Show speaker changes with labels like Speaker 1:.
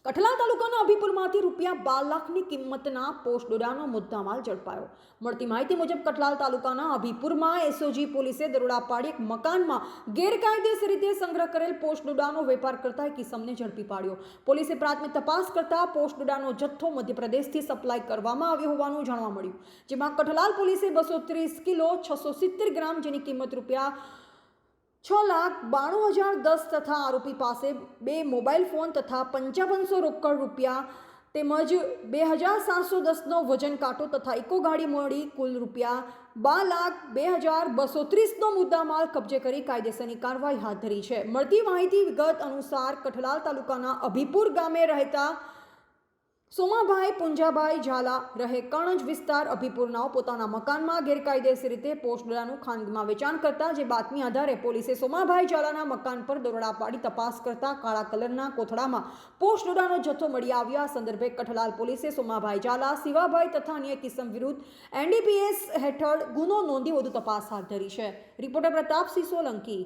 Speaker 1: કઠલાલ તાલુકાના અભીપુરમાંથી ₹12 લાખની કિંમતના પોસ્ટ દોરાનો મુદ્દામાલ ઝડપાયો। મળતી માહિતી મુજબ કઠલાલ તાલુકાના અભીપુરમાં એસઓજી પોલીસે દરોડા પાડી એક મકાનમાં ગેરકાયદેસર રીતે સંગ્રહ કરેલ પોસ્ટ દોરાનો વેપાર કરતા એક ઇસમને ઝડપી પાડ્યો। પોલીસે પ્રાથમિક તપાસ કરતા પોસ્ટ દોરાનો જથ્થો મધ્યપ્રદેશથી સપ્લાય કરવામાં આવ્યો હોવાનું જાણવા મળ્યું, જેમાં કઠલાલ પોલીસે 230 કિલો 670 ગ્રામ જેની કિંમત ₹6,92,010 તથા આરોપી પાસે 2 મોબાઈલ ફોન તથા 5500 રોકડ રૂપિયા તેમજ 2,710નો વજન કાંટો તથા ઇકો ગાડી મળી કુલ ₹12,02,230નો મુદ્દામાલ કબજે કરી કાયદેસરની કાર્યવાહી હાથ ધરી છે। મળતી માહિતી વિગત અનુસાર કઠલાલ તાલુકાના અભીપુર ગામે રહેતા સોમાભાઈ પુંજાભાઈ ઝાલા રહે કણજ વિસ્તાર અભીપુરનાઓ પોતાના મકાનમાં ગેરકાયદેસર રીતે પોસ્ટ દોરાનું ખાનગીમાં વેચાણ કરતા જે બાતમી આધારે પોલીસે સોમાભાઈ ઝાલાના મકાન પર દરોડા પાડી તપાસ કરતા કાળા કલરના કોથળામાં પોસ્ટ દોરાનો જથ્થો મળી આવ્યો। આ સંદર્ભે કઠલાલ પોલીસે સોમાભાઈ ઝાલા, શિવાભાઈ તથા અન્ય કિસમ વિરુદ્ધ NDPS હેઠળ ગુનો નોંધી વધુ તપાસ હાથ ધરી છે। રિપોર્ટર પ્રતાપસિંહ સોલંકી।